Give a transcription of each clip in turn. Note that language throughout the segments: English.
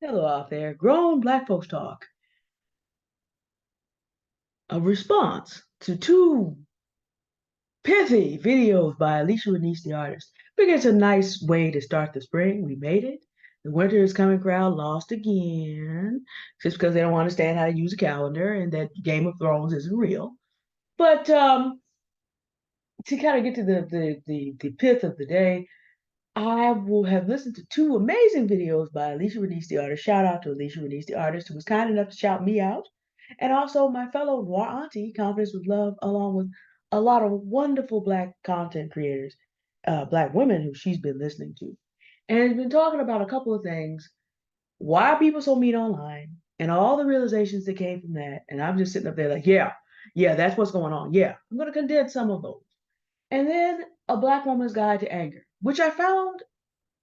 Hello out there. Grown Black Folks Talk. A response to two pithy videos by Alicia Renese, the artist. I think it's a nice way to start the spring. We made it. The winter is coming crowd lost again, just because they don't understand how to use a calendar and that Game of Thrones isn't real. But to kind of get to the pith of the day, I will have listened to two amazing videos by Alicia Renese, the artist. Shout out to Alicia Renese, the artist, who was kind enough to shout me out. And also my fellow Noir auntie, Confidence with Love, along with a lot of wonderful Black content creators, Black women who she's been listening to. And has been talking about a couple of things. Why are people so mean online? And all the realizations that came from that. And I'm just sitting up there like, yeah, that's what's going on. Yeah, I'm going to condense some of those. And then A Black Woman's Guide to Anger, which I found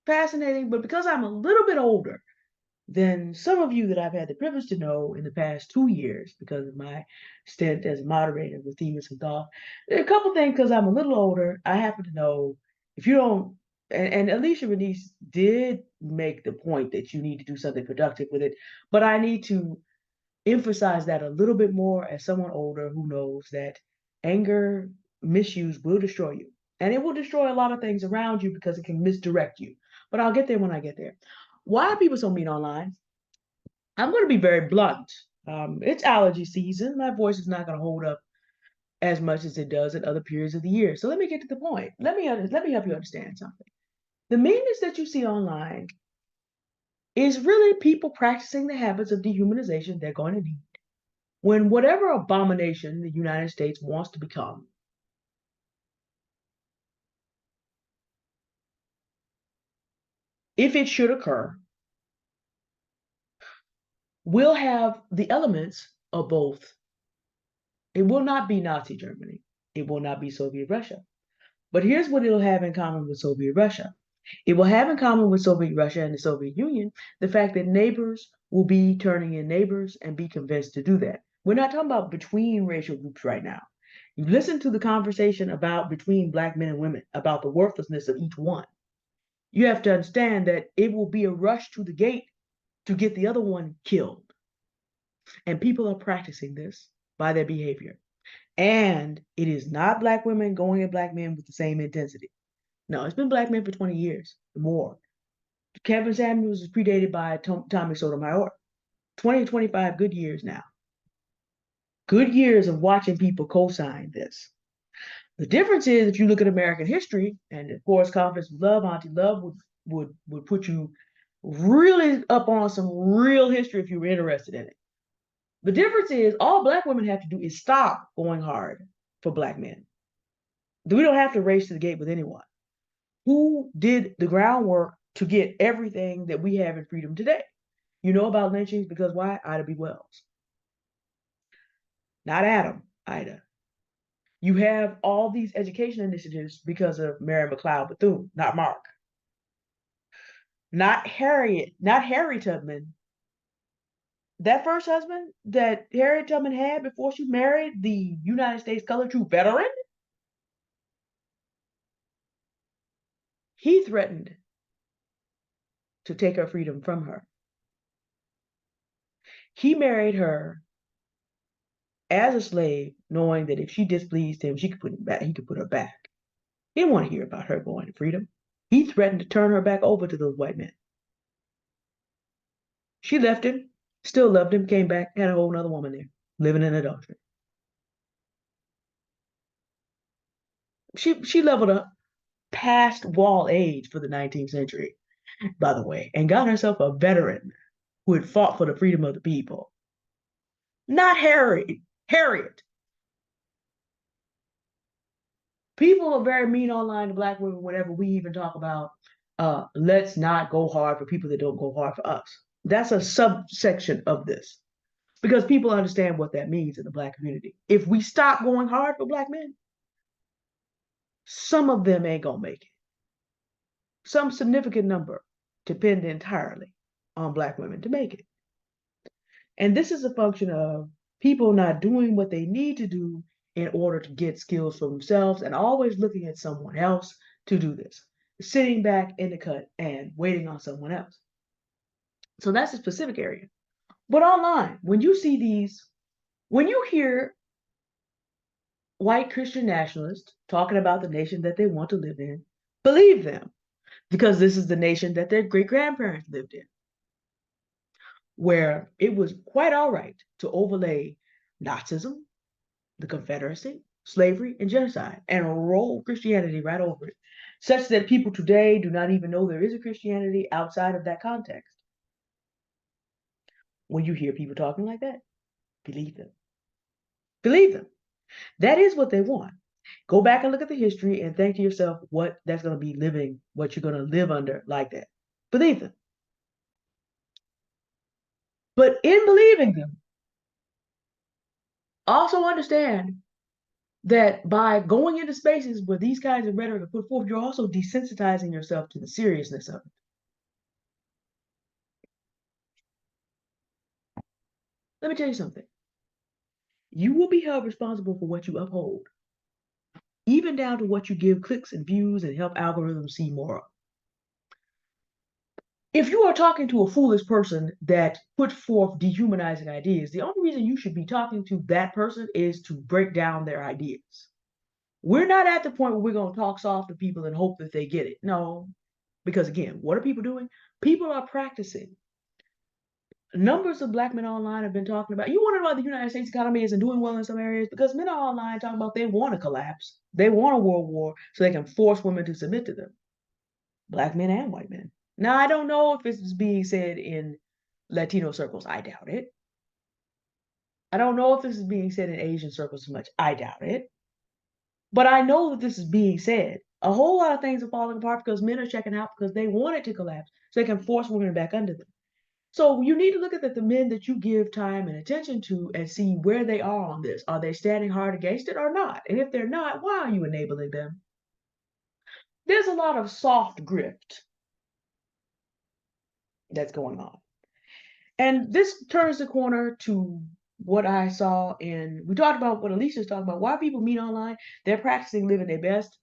fascinating, but because I'm a little bit older than some of you that I've had the privilege to know in the past 2 years because of my stint as a moderator with Themis and Thought, there are a couple things because I'm a little older. I happen to know if you don't, and Alicia Renese did make the point that you need to do something productive with it, but I need to emphasize that a little bit more as someone older who knows that anger misuse will destroy you. And it will destroy a lot of things around you because it can misdirect you. But I'll get there when I get there. Why are people so mean online? I'm going to be very blunt. It's allergy season. My voice is not going to hold up as much as it does at other periods of the year. So let me get to the point. Let me help you understand something. The meanness that you see online is really people practicing the habits of dehumanization they're going to need when whatever abomination the United States wants to become, if it should occur, will have the elements of both. It will not be Nazi Germany. It will not be Soviet Russia. But here's what it'll have in common with Soviet Russia. It will have in common with Soviet Russia and the Soviet Union the fact that neighbors will be turning in neighbors and be convinced to do that. We're not talking about between racial groups right now. You listen to the conversation about between Black men and women, about the worthlessness of each one. You have to understand that it will be a rush to the gate to get the other one killed. And people are practicing this by their behavior. And it is not Black women going at Black men with the same intensity. No, it's been Black men for 20 years, more. Kevin Samuels is predated by Tommy Sotomayor. 20 to 25 good years now. Good years of watching people co-sign this. The difference is if you look at American history, and of course, Confidence with Love, Auntie Love would put you really up on some real history if you were interested in it. The difference is all Black women have to do is stop going hard for Black men. We don't have to race to the gate with anyone. Who did the groundwork to get everything that we have in freedom today? You know about lynchings because why? Ida B. Wells. Not Adam, Ida. You have all these education initiatives because of Mary McLeod Bethune, not Mark. Not Harriet, not Harry Tubman. That first husband that Harriet Tubman had before she married the United States Colored Troop veteran, he threatened to take her freedom from her. He married her as a slave, knowing that if she displeased him, she could put him back. He could put her back. He didn't want to hear about her going to freedom. He threatened to turn her back over to those white men. She left him, still loved him, came back, had a whole other woman there, living in adultery. She leveled up past wall age for the 19th century, by the way, and got herself a veteran who had fought for the freedom of the people. Not Harriet. People are very mean online to Black women whenever we even talk about let's not go hard for people that don't go hard for us. That's a subsection of this because people understand what that means in the Black community. If we stop going hard for Black men, some of them ain't gonna make it. Some significant number depend entirely on Black women to make it. And this is a function of people not doing what they need to do in order to get skills for themselves and always looking at someone else to do this, sitting back in the cut and waiting on someone else. So that's a specific area. But online, when you hear white Christian nationalists talking about the nation that they want to live in, believe them, because this is the nation that their great grandparents lived in, where it was quite all right to overlay Nazism, the Confederacy, slavery, and genocide, and roll Christianity right over it, such that people today do not even know there is a Christianity outside of that context. When you hear people talking like that, believe them. Believe them. That is what they want. Go back and look at the history and think to yourself what that's going to be living, what you're going to live under like that. Believe them. But in believing them, also understand that by going into spaces where these kinds of rhetoric are put forth, you're also desensitizing yourself to the seriousness of it. Let me tell you something. You will be held responsible for what you uphold, even down to what you give clicks and views and help algorithms see more of. If you are talking to a foolish person that put forth dehumanizing ideas, the only reason you should be talking to that person is to break down their ideas. We're not at the point where we're going to talk soft to people and hope that they get it. No, because again, what are people doing? People are practicing. Numbers of black men online have been talking about. You wonder why the United States economy isn't doing well in some areas? Because men are online talking about they want to collapse. They want a world war so they can force women to submit to them. Black men and white men. Now, I don't know if this is being said in Latino circles. I doubt it. I don't know if this is being said in Asian circles so much. I doubt it. But I know that this is being said. A whole lot of things are falling apart because men are checking out because they want it to collapse so they can force women back under them. So you need to look at the men that you give time and attention to and see where they are on this. Are they standing hard against it or not? And if they're not, why are you enabling them? There's a lot of soft grift that's going on. And this turns the corner to what I saw we talked about what Alicia's talking about. Why people meet online, they're practicing living their best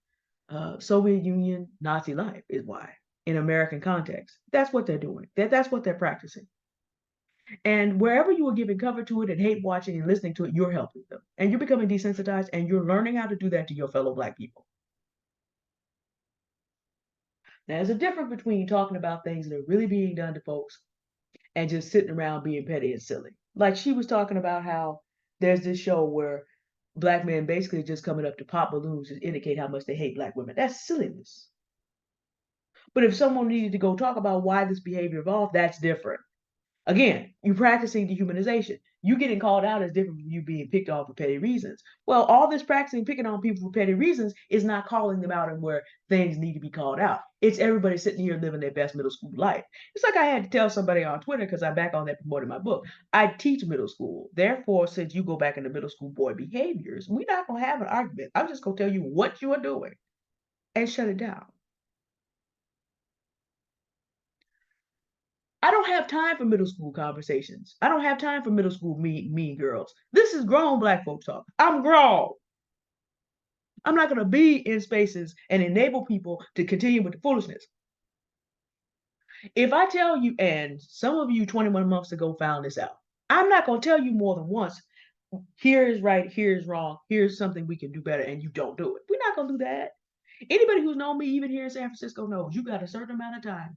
Soviet Union Nazi life is why in American context. That's what they're doing. That's what they're practicing. And wherever you are giving cover to it and hate watching and listening to it, you're helping them. And you're becoming desensitized and you're learning how to do that to your fellow Black people. Now, there's a difference between talking about things that are really being done to folks and just sitting around being petty and silly. Like she was talking about how there's this show where Black men basically just coming up to pop balloons to indicate how much they hate Black women. That's silliness. But if someone needed to go talk about why this behavior evolved, that's different. Again, you practicing dehumanization. You getting called out is different from you being picked on for petty reasons. Well, all this practicing picking on people for petty reasons is not calling them out and where things need to be called out. It's everybody sitting here living their best middle school life. It's like I had to tell somebody on Twitter because I'm back on that promoting my book. I teach middle school. Therefore, since you go back into middle school boy behaviors, we're not going to have an argument. I'm just going to tell you what you are doing and shut it down. I don't have time for middle school conversations. I don't have time for middle school mean girls. This is grown Black folks talk. I'm grown. I'm not going to be in spaces and enable people to continue with the foolishness. If I tell you, and some of you 21 months ago found this out, I'm not going to tell you more than once. Here is right, here is wrong, here's something we can do better, and you don't do it. We're not going to do that. Anybody who's known me, even here in San Francisco, knows you got a certain amount of time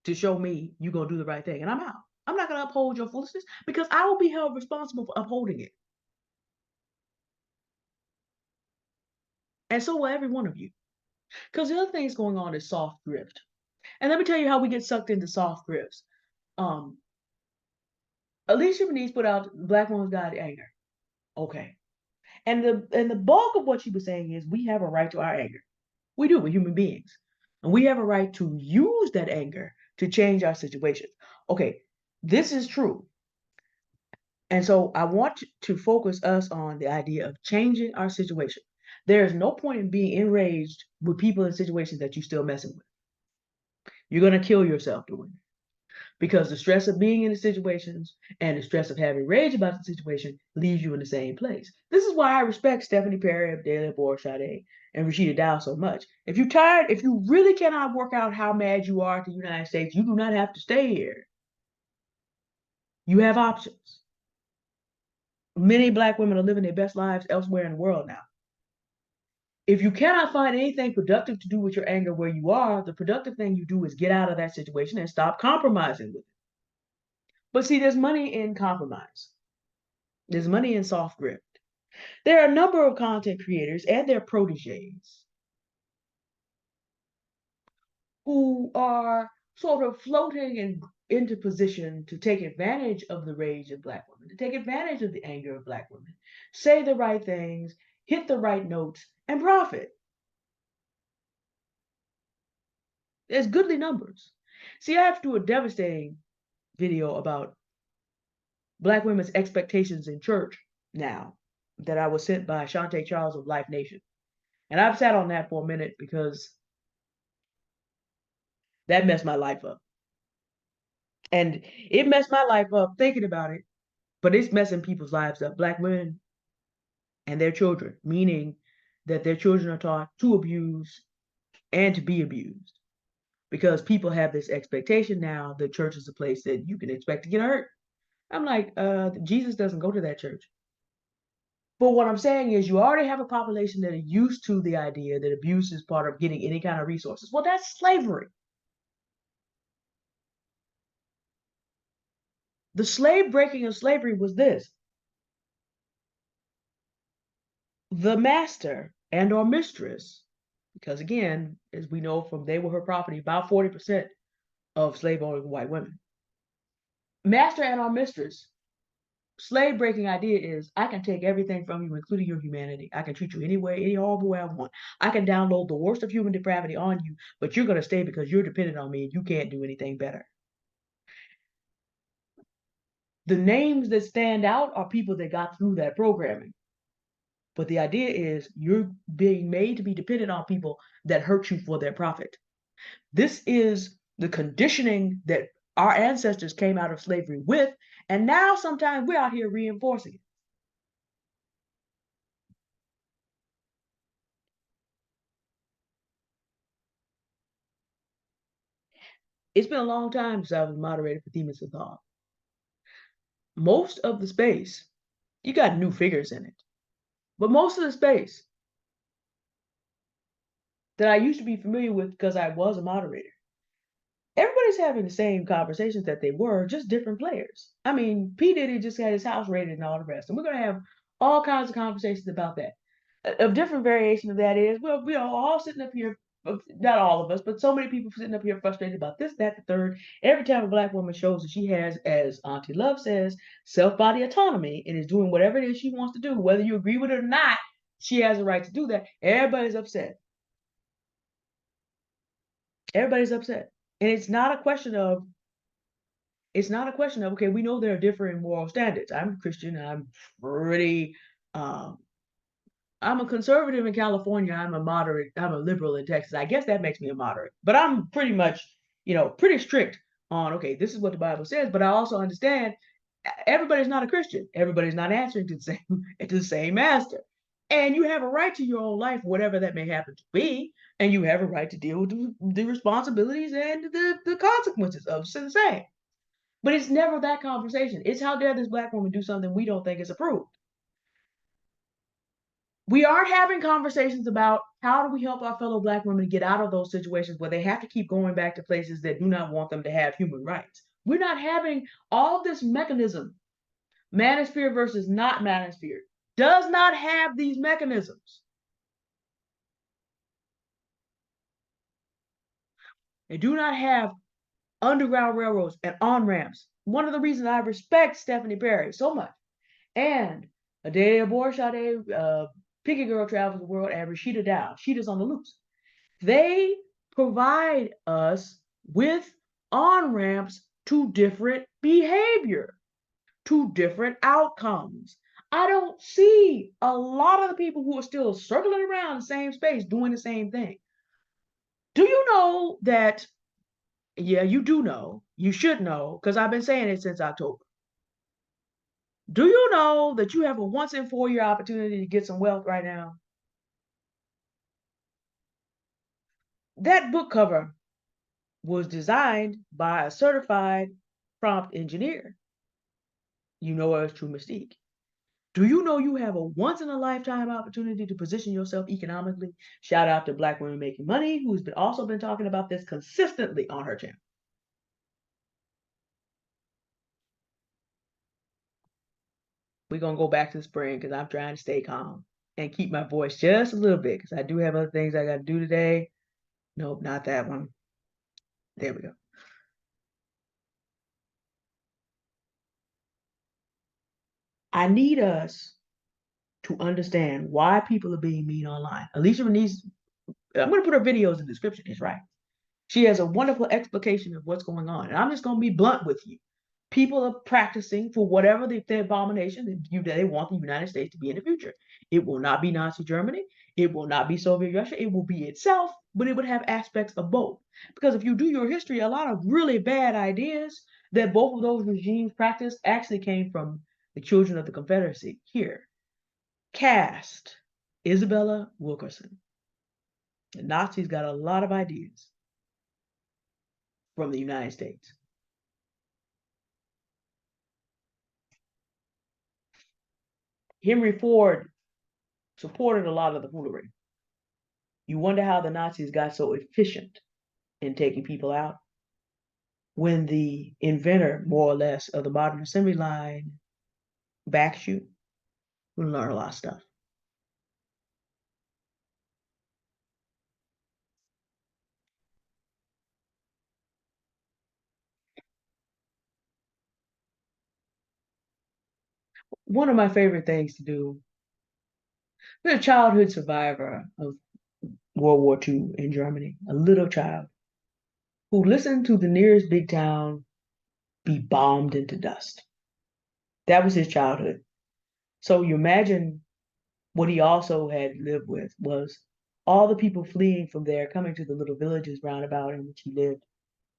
to show me you're going to do the right thing, and I'm out. I'm not going to uphold your foolishness because I will be held responsible for upholding it. And so will every one of you. Because the other thing that's going on is soft grift. And let me tell you how we get sucked into soft grifts. Um, Alicia Benise put out Black Woman's Guide to Anger. Okay. And the bulk of what she was saying is we have a right to our anger. We do, we're human beings. And we have a right to use that anger to change our situations. Okay, this is true. And so I want to focus us on the idea of changing our situation. There is no point in being enraged with people in situations that you're still messing with. You're going to kill yourself doing it. because the stress of being in the situations and the stress of having rage about the situation leaves you in the same place. This is why I respect Stephanie Perry, Abdallah Borshade, and Rashida Dow so much. If you're tired, if you really cannot work out how mad you are at the United States, you do not have to stay here. You have options. Many Black women are living their best lives elsewhere in the world now. If you cannot find anything productive to do with your anger where you are, the productive thing you do is get out of that situation and stop compromising with it. But see, there's money in compromise. There's money in soft grift. There are a number of content creators and their proteges who are sort of floating into position to take advantage of the rage of Black women, to take advantage of the anger of Black women, say the right things, hit the right notes, and profit. There's goodly numbers. See, I have to do a devastating video about Black women's expectations in church now that I was sent by Shantae Charles of Life Nation. And I've sat on that for a minute because that messed my life up. And it messed my life up thinking about it, but it's messing people's lives up, Black women and their children, meaning that their children are taught to abuse and to be abused because people have this expectation now that church is a place that you can expect to get hurt. I'm like, Jesus doesn't go to that church. But what I'm saying is you already have a population that are used to the idea that abuse is part of getting any kind of resources. Well, that's slavery. The slave breaking of slavery was this: the master and or mistress, because again, as we know from They Were Her Property, about 40% of slave owning white women. Master and or mistress, slave breaking idea is I can take everything from you, including your humanity. I can treat you any way, any horrible way I want. I can download the worst of human depravity on you, but you're going to stay because you're dependent on me and you can't do anything better. The names that stand out are people that got through that programming. But the idea is you're being made to be dependent on people that hurt you for their profit. This is the conditioning that our ancestors came out of slavery with, and now sometimes we're out here reinforcing it. It's been a long time since I was moderator for Demons of Thought. Most of the space, you got new figures in it, but most of the space that I used to be familiar with because I was a moderator, everybody's having the same conversations that they were, just different players. I mean, P. Diddy just had his house raided and all the rest, and we're going to have all kinds of conversations about that. A different variation of that is, well, we are all sitting up here, not all of us, but so many people sitting up here frustrated about this, that, the third. Every time a Black woman shows that she has, as Auntie Love says, self-body autonomy and is doing whatever it is she wants to do, whether you agree with it or not, she has a right to do that. Everybody's upset. Everybody's upset. And it's not a question of, okay, we know there are differing moral standards. I'm Christian, I'm pretty um, I'm a conservative in California. I'm a moderate. I'm a liberal in Texas. I guess that makes me a moderate. But I'm pretty much, pretty strict on, okay, this is what the Bible says. But I also understand everybody's not a Christian. Everybody's not answering to the same to the same master. And you have a right to your own life, whatever that may happen to be. And you have a right to deal with the responsibilities and the consequences of the same. But it's never that conversation. It's how dare this Black woman do something we don't think is approved. We aren't having conversations about how do we help our fellow Black women get out of those situations where they have to keep going back to places that do not want them to have human rights. We're not having all this mechanism, manosphere versus not manosphere, does not have these mechanisms. They do not have underground railroads and on ramps. One of the reasons I respect Stephanie Perry so much and Adea Borshade, Picky Girl Travels the World, and Rashida Dow. Sheeta's on the loose. They provide us with on ramps to different behavior, to different outcomes. I don't see a lot of the people who are still circling around the same space doing the same thing. Do you know that? Yeah, you do know You should know, because I've been saying it since October. Do you know that you have a once in 4 year opportunity to get some wealth right now? That book cover was designed by a certified prompt engineer. You know her as True Mystique. Do you know you have a once in a lifetime opportunity to position yourself economically? Shout out to Black Women Making Money, who's also been talking about this consistently on her channel. We're going to go back to the spring because I'm trying to stay calm and keep my voice just a little bit because I do have other things I got to do today. Nope, not that one. There we go. I need us to understand why people are being mean online. Alicia Renese, I'm going to put her videos in the description. It's right. She has a wonderful explication of what's going on. And I'm just going to be blunt with you. People are practicing for whatever the abomination that they want the United States to be in the future. It will not be Nazi Germany. It will not be Soviet Russia. It will be itself, but it would have aspects of both. Because if you do your history, a lot of really bad ideas that both of those regimes practiced actually came from the children of the Confederacy here. Cast Isabella Wilkerson. The Nazis got a lot of ideas from the United States. Henry Ford supported a lot of the foolery. You wonder how the Nazis got so efficient in taking people out when the inventor, more or less, of the modern assembly line backs you. We learn a lot of stuff. One of my favorite things to do, I'm a childhood survivor of World War II in Germany, a little child who listened to the nearest big town be bombed into dust. That was his childhood. So you imagine what he also had lived with was all the people fleeing from there, coming to the little villages roundabout in which he lived.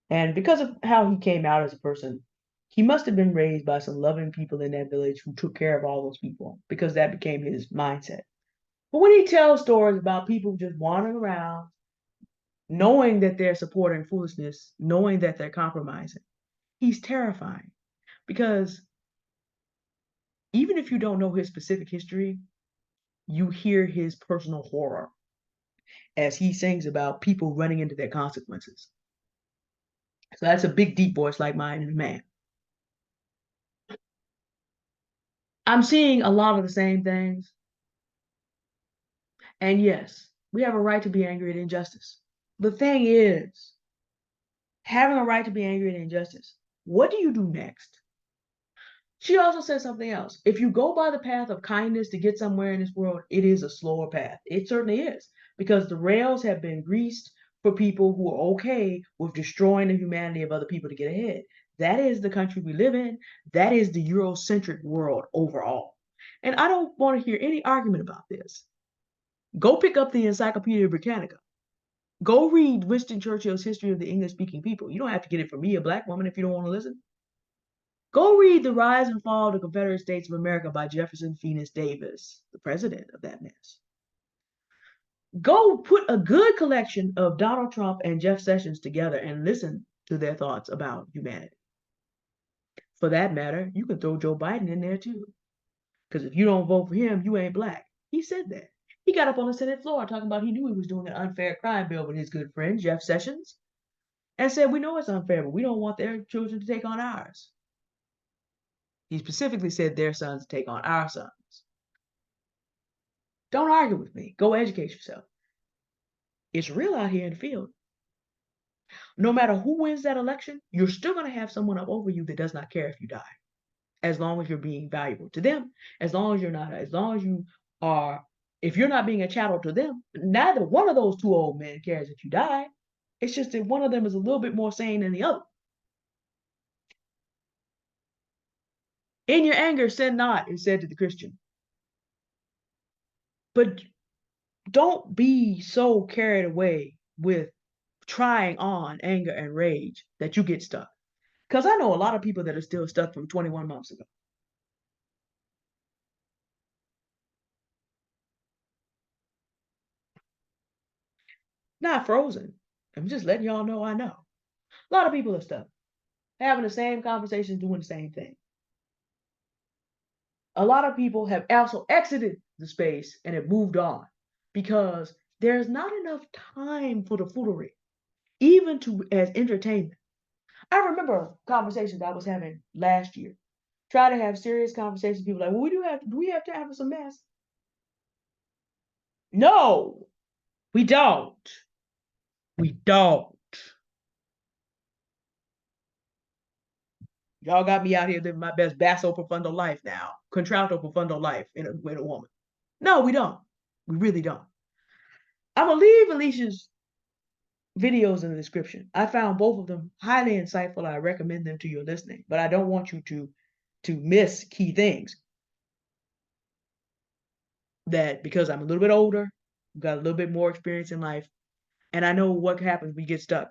And because of how he came out as a person, he must have been raised by some loving people in that village who took care of all those people because that became his mindset. But when he tells stories about people just wandering around, knowing that they're supporting foolishness, knowing that they're compromising, he's terrifying because even if you don't know his specific history, you hear his personal horror as he sings about people running into their consequences. So that's a big, deep voice like mine in a man. I'm seeing a lot of the same things. And yes, we have a right to be angry at injustice. The thing is, having a right to be angry at injustice, what do you do next? She also said something else. If you go by the path of kindness to get somewhere in this world, it is a slower path. It certainly is, because the rails have been greased for people who are okay with destroying the humanity of other people to get ahead. That is the country we live in. That is the Eurocentric world overall. And I don't want to hear any argument about this. Go pick up the Encyclopedia Britannica. Go read Winston Churchill's History of the English Speaking People. You don't have to get it from me, a Black woman, if you don't want to listen. Go read The Rise and Fall of the Confederate States of America by Jefferson Phineas Davis, the president of that mess. Go put a good collection of Donald Trump and Jeff Sessions together and listen to their thoughts about humanity. For that matter, you can throw Joe Biden in there too. Because if you don't vote for him, you ain't Black. He said that. He got up on the Senate floor talking about he knew he was doing an unfair crime bill with his good friend, Jeff Sessions, and said, we know it's unfair, but we don't want their children to take on ours. He specifically said their sons take on our sons. Don't argue with me. Go educate yourself. It's real out here in the field. No matter who wins that election, you're still going to have someone up over you that does not care if you die, as long as you're being valuable to them, as long as you're not, as long as you are, if you're not being a chattel to them, neither one of those two old men cares if you die. It's just that one of them is a little bit more sane than the other. In your anger, sin not, is said to the Christian. But don't be so carried away with trying on anger and rage that you get stuck. Because I know a lot of people that are still stuck from 21 months ago. Not frozen. I'm just letting y'all know I know. A lot of people are stuck, having the same conversation, doing the same thing. A lot of people have also exited the space and have moved on because there's not enough time for the foolery, even to as entertainment. I remember a conversation that I was having last year. Try to have serious conversations. People like, well, do we have to have some mess? No, we don't. We don't. Y'all got me out here living my best basso profundo life now, contralto profundo life in a woman. No, we don't. We really don't. I'm gonna leave Alicia's videos in the description. I found both of them highly insightful. I recommend them to your listening, but I don't want you to miss key things that because I'm a little bit older, got a little bit more experience in life, and I know what happens when we get stuck.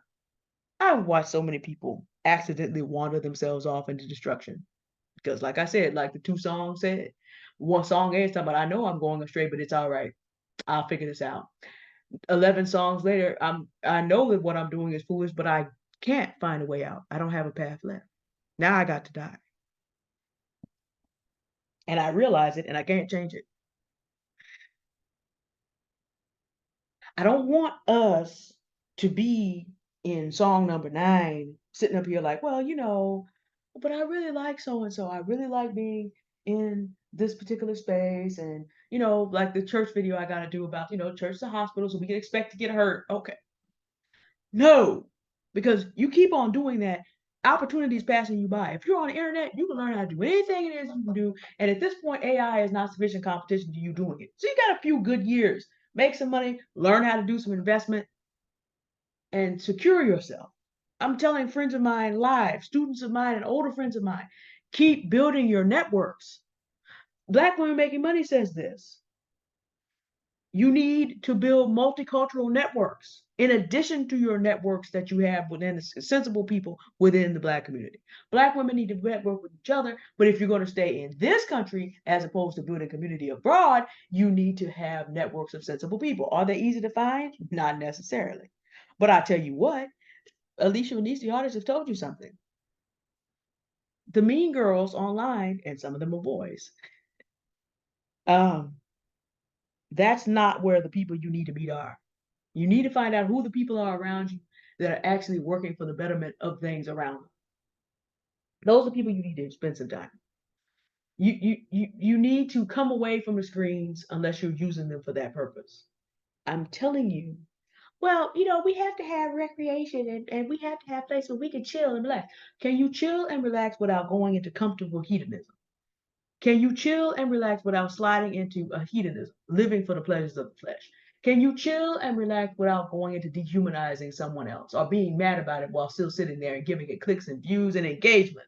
I've watched so many people accidentally wander themselves off into destruction. Because like I said, like the two songs said, one song is talking about I know I'm going astray, but it's all right. I'll figure this out. 11 songs later, I know that what I'm doing is foolish, but I can't find a way out. I don't have a path left. Now I got to die. And I realize it and I can't change it. I don't want us to be in song number 9, sitting up here like, well, but I really like so and so. I really like being in this particular space. And, like the church video I got to do about, church is a hospital, so we can expect to get hurt. Okay. No, because you keep on doing that, opportunities passing you by. If you're on the internet, you can learn how to do anything it is you can do. And at this point, AI is not sufficient competition to you doing it. So you got a few good years. Make some money, learn how to do some investment, and secure yourself. I'm telling friends of mine live, students of mine, and older friends of mine, keep building your networks. Black Women Making Money says this. You need to build multicultural networks in addition to your networks that you have within sensible people within the Black community. Black women need to network with each other, but if you're going to stay in this country as opposed to building community abroad, you need to have networks of sensible people. Are they easy to find? Not necessarily. But I tell you what, Alicia and these the artists have told you something. The mean girls online, and some of them are boys, um, that's not where the people you need to meet are. You need to find out who the people are around you that are actually working for the betterment of things around them. Those are people you need to spend some time. You need to come away from the screens unless you're using them for that purpose. I'm telling you. Well, we have to have recreation and we have to have places where we can chill and relax. Can you chill and relax without going into comfortable hedonism? Can you chill and relax without sliding into a hedonism, living for the pleasures of the flesh? Can you chill and relax without going into dehumanizing someone else or being mad about it while still sitting there and giving it clicks and views and engagement?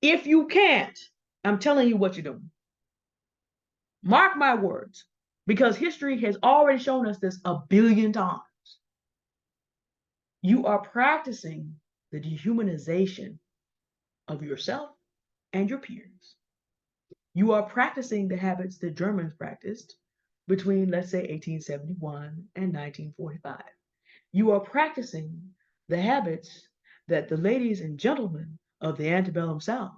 If you can't, I'm telling you what you're doing. Mark my words, because history has already shown us this a billion times. You are practicing the dehumanization of yourself and your peers. You are practicing the habits the Germans practiced between, let's say, 1871 and 1945. You are practicing the habits that the ladies and gentlemen of the antebellum South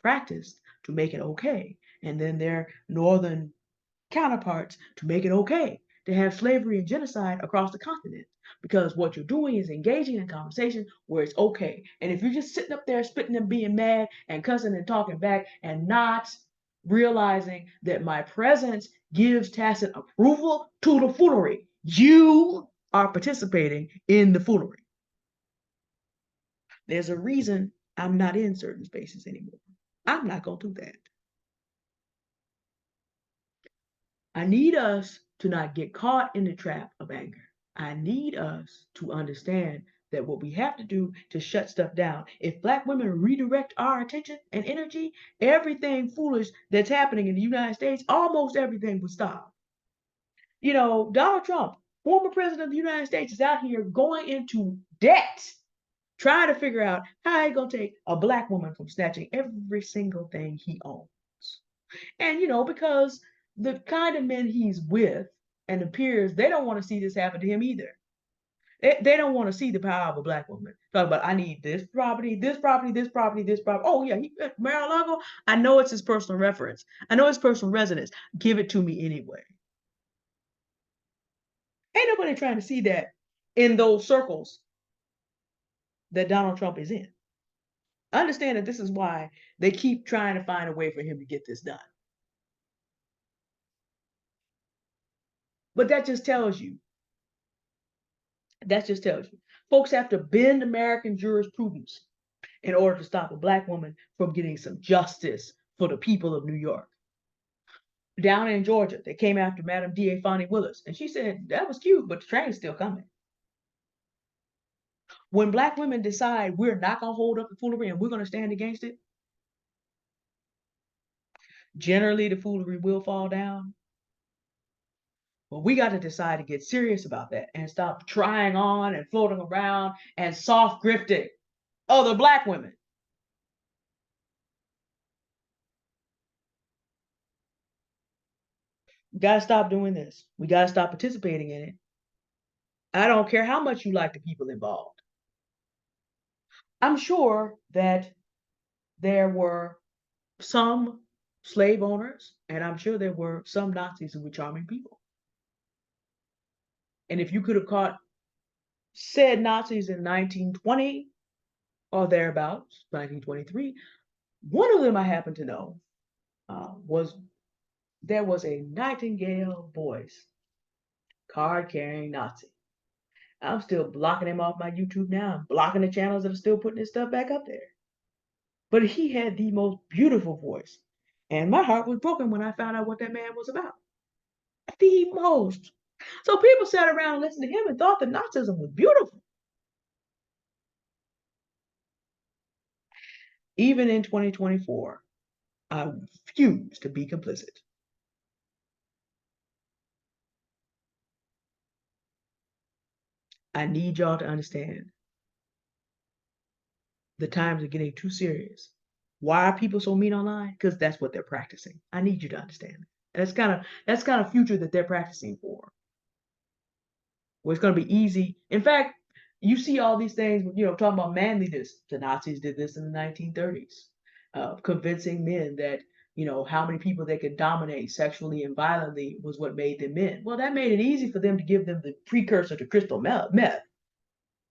practiced to make it okay, and then their northern counterparts to make it okay to have slavery and genocide across the continent. Because what you're doing is engaging in conversation where it's okay. And if you're just sitting up there spitting and being mad and cussing and talking back and not realizing that my presence gives tacit approval to the foolery, you are participating in the foolery. There's a reason I'm not in certain spaces anymore. I'm not going to do that. I need us to not get caught in the trap of anger. I need us to understand that what we have to do to shut stuff down, if Black women redirect our attention and energy, everything foolish that's happening in the United States, almost everything would stop. Donald Trump Former president of the United States is out here going into debt, trying to figure out how he's going to take a black woman from snatching every single thing he owns. And, because the kind of men he's with and the peers, they don't want to see this happen to him either. They don't want to see the power of a black woman. Talk about, I need this property, this property, this property, this property. Oh, yeah, Mar-a-Lago, I know it's his personal reference. I know it's personal residence. Give it to me anyway. Ain't nobody trying to see that in those circles that Donald Trump is in. Understand that this is why they keep trying to find a way for him to get this done. But that just tells you, folks have to bend American jurisprudence in order to stop a black woman from getting some justice for the people of New York. Down in Georgia, they came after Madam D.A. Fonnie Willis, and she said, that was cute, but the train's still coming. When black women decide we're not going to hold up the foolery and we're going to stand against it, generally the foolery will fall down. But we got to decide to get serious about that and stop trying on and floating around and soft grifting other black women. We got to stop doing this. We got to stop participating in it. I don't care how much you like the people involved. I'm sure that there were some slave owners, and I'm sure there were some Nazis who were charming people. And if you could have caught said Nazis in 1920 or thereabouts, 1923, one of them I happen to know was there was a Nightingale voice card carrying Nazi. I'm still blocking him off my YouTube now. I'm blocking the channels that are still putting his stuff back up there. But he had the most beautiful voice. And my heart was broken when I found out what that man was about. The most. So people sat around and listened to him and thought that Nazism was beautiful. Even in 2024, I refuse to be complicit. I need y'all to understand the times are getting too serious. Why are people so mean online? Because that's what they're practicing. I need you to understand. And that's kind of future that they're practicing for. Where it's going to be easy. In fact, you see all these things, talking about manliness. The Nazis did this in the 1930s, convincing men that, how many people they could dominate sexually and violently was what made them men. Well, that made it easy for them to give them the precursor to crystal meth,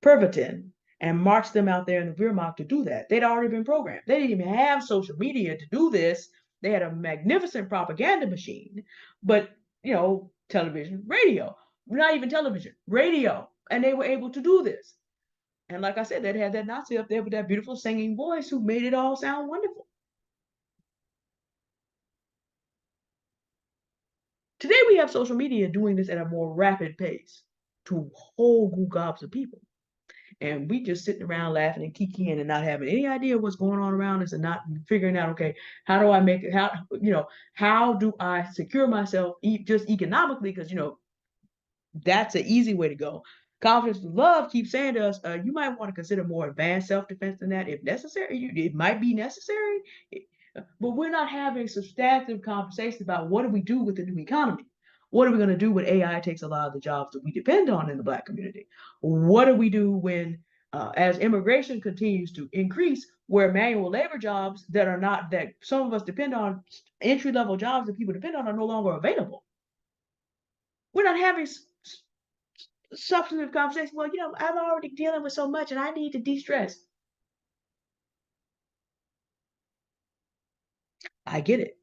Pervitin, and march them out there in the Wehrmacht to do that. They'd already been programmed. They didn't even have social media to do this. They had a magnificent propaganda machine, but, television, radio, not even television, radio, and they were able to do this. And like I said, they had that Nazi up there with that beautiful singing voice who made it all sound wonderful. Today we have social media doing this at a more rapid pace to whole gobs of people. And we just sitting around laughing and kikiing and not having any idea what's going on around us and not figuring out, okay, how do I make it, how do I secure myself just economically? Because, that's an easy way to go. Confidence with love keeps saying to us, you might want to consider more advanced self-defense than that if necessary. It might be necessary, but we're not having substantive conversations about what do we do with the new economy. What are we going to do when AI takes a lot of the jobs that we depend on in the Black community? What do we do when, as immigration continues to increase, where manual labor jobs that some of us depend on, entry level jobs that people depend on, are no longer available? We're not having substantive conversation. Well, I'm already dealing with so much and I need to de-stress. I get it.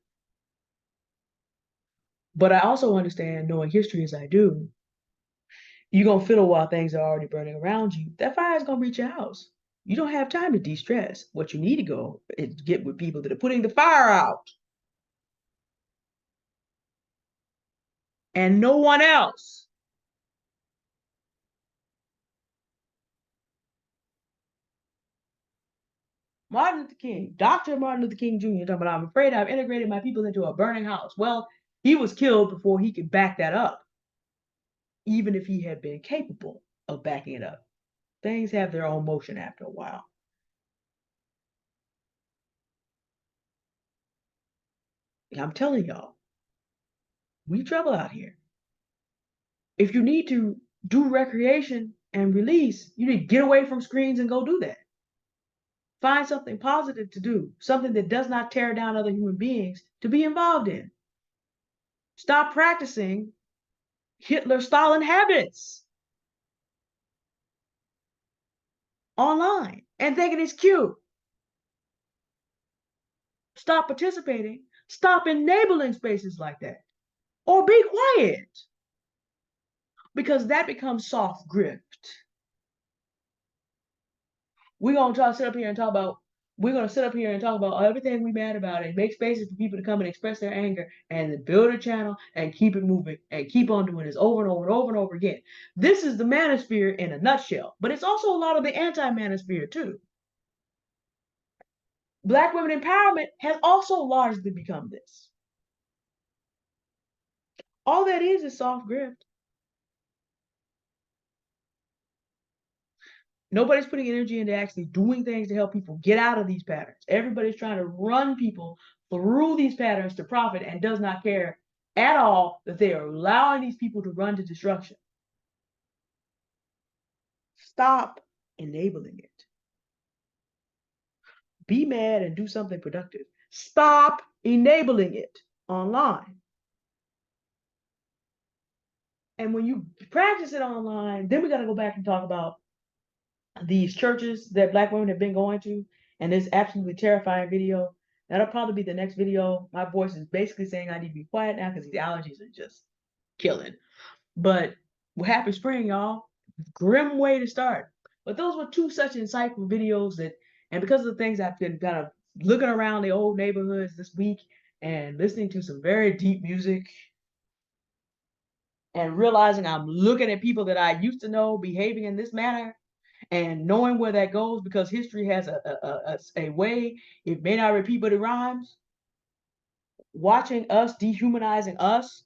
But I also understand, knowing history as I do, you're going to fiddle while things are already burning around you. That fire is going to reach your house. You don't have time to de-stress. What you need to go is get with people that are putting the fire out and no one else. Martin Luther King, Dr. Martin Luther King Jr., talking about, I'm afraid I've integrated my people into a burning house. Well, he was killed before he could back that up. even if he had been capable of backing it up. Things have their own motion after a while. I'm telling y'all, we trouble out here. If you need to do recreation and release, you need to get away from screens and go do that. Find something positive to do, something that does not tear down other human beings to be involved in. Stop practicing Hitler Stalin habits online and thinking it's cute. Stop participating. Stop enabling spaces like that. Or be quiet because that becomes soft grift. We're gonna try to sit up here and talk about we're gonna sit up here and talk about everything we mad about and make spaces for people to come and express their anger and then build a channel and keep it moving and keep on doing this over and over and over and over again. This is the manosphere in a nutshell, but it's also a lot of the anti-manosphere too. Black women empowerment has also largely become this. All that is soft grift. Nobody's putting energy into actually doing things to help people get out of these patterns. Everybody's trying to run people through these patterns to profit and does not care at all that they are allowing these people to run to destruction. Stop enabling it. Be mad and do something productive. Stop enabling it online. And when you practice it online, then we got to go back and talk about these churches that Black women have been going to, and this absolutely terrifying video. That'll probably be the next video. My voice is basically saying I need to be quiet now because these allergies are just killing. But well, happy spring, y'all. Grim way to start. But those were two such insightful videos that, and because of the things I've been kind of looking around the old neighborhoods this week and listening to some very deep music and realizing I'm looking at people that I used to know behaving in this manner and knowing where that goes because history has a way, it may not repeat, but it rhymes. Watching us dehumanizing us,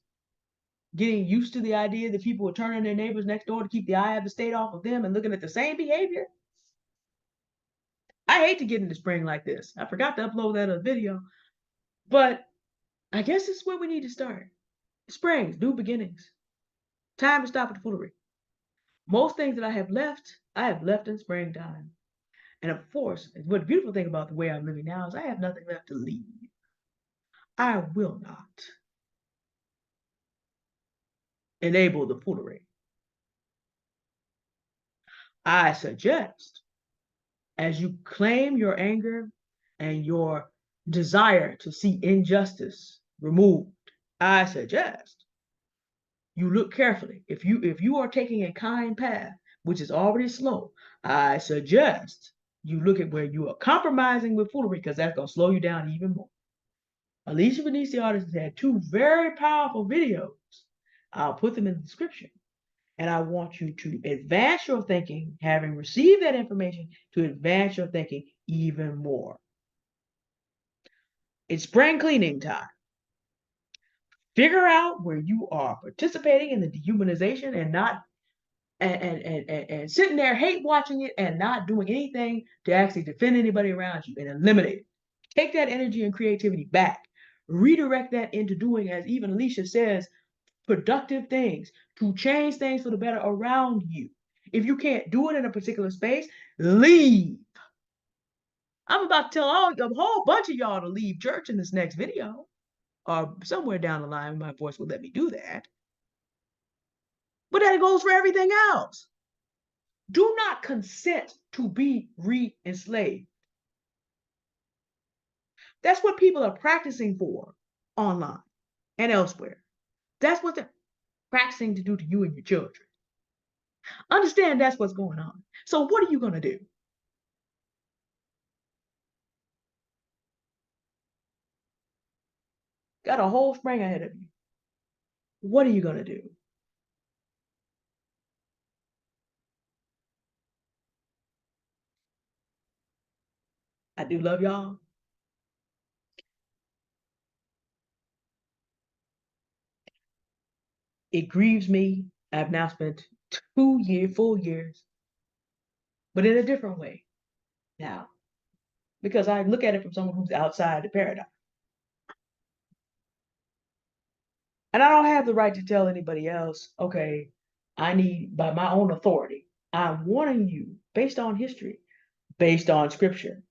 getting used to the idea that people are turning their neighbors next door to keep the eye of the state off of them and looking at the same behavior. I hate to get into spring like this. I forgot to upload that other video, but I guess this is where we need to start. Springs, new beginnings. Time to stop with the foolery. Most things that I have left in springtime. And of course, what the beautiful thing about the way I'm living now is I have nothing left to leave. I will not enable the foolery. I suggest, as you claim your anger and your desire to see injustice removed, I suggest you look carefully. If you are taking a kind path, which is already slow, I suggest you look at where you are compromising with foolery because that's gonna slow you down even more. Alicia Venice, the artist, has had two very powerful videos. I'll put them in the description. And I want you to advance your thinking, having received that information, to advance your thinking even more. It's spring cleaning time. Figure out where you are participating in the dehumanization and not and sitting there hate watching it and not doing anything to actually defend anybody around you and eliminate it. Take that energy and creativity back. Redirect that into doing, as even Alicia says, productive things to change things for the better around you. If you can't do it in a particular space, leave. I'm about to tell a whole bunch of y'all to leave church in this next video, or somewhere down the line, my voice will let me do that. But that goes for everything else. Do not consent to be re-enslaved. That's what people are practicing for online and elsewhere. That's what they're practicing to do to you and your children. Understand that's what's going on. So what are you going to do? Got a whole spring ahead of you. What are you going to do? I do love y'all. It grieves me I've now spent full years, but in a different way now, because I look at it from someone who's outside the paradigm. And I don't have the right to tell anybody else, okay, I need, by my own authority, I'm warning you based on history, based on scripture.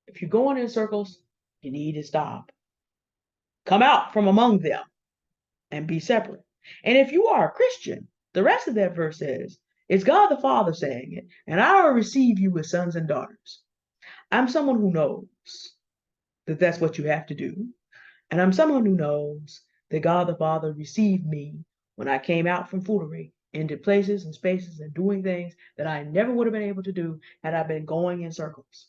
If you're going in circles, you need to stop. Come out from among them and be separate. And if you are a Christian, the rest of that verse says, it's God the Father saying it, and I will receive you as sons and daughters. I'm someone who knows that that's what you have to do. And I'm someone who knows that God the Father received me when I came out from foolery into places and spaces and doing things that I never would have been able to do had I been going in circles.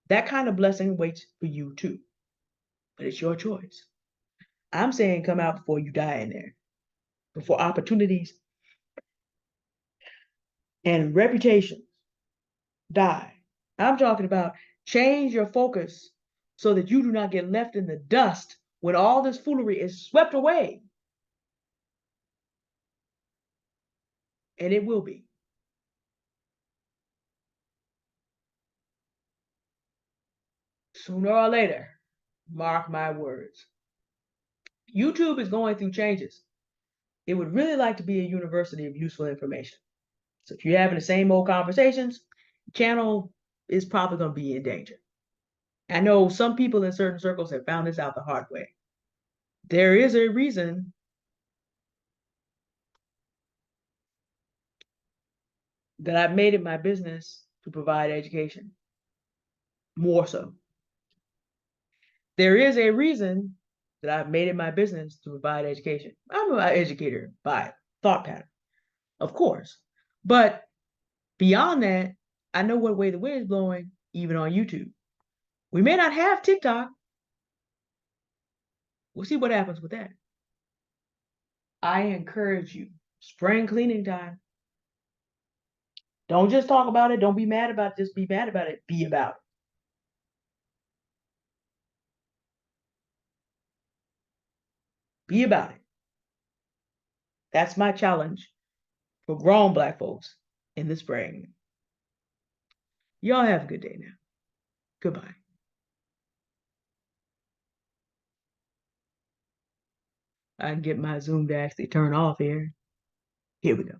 That kind of blessing waits for you too, but it's your choice. I'm saying come out before you die in there, before opportunities and reputations die. I'm talking about change your focus so that you do not get left in the dust when all this foolery is swept away. And it will be. Sooner or later, mark my words. YouTube is going through changes. It would really like to be a university of useful information. So if you're having the same old conversations, the channel is probably going to be in danger. I know some people in certain circles have found this out the hard way. There is a reason that I've made it my business to provide education. More so. There is a reason that I've made it my business to provide education. I'm an educator by thought pattern, of course. But beyond that, I know what way the wind is blowing, even on YouTube. We may not have TikTok. We'll see what happens with that. I encourage you, spring cleaning time. Don't just talk about it. Don't be mad about it. Just be mad about it. Be about it. Be about it. That's my challenge for grown Black folks in the spring. Y'all have a good day now. Goodbye. I can get my Zoom to actually turn off here. Here we go.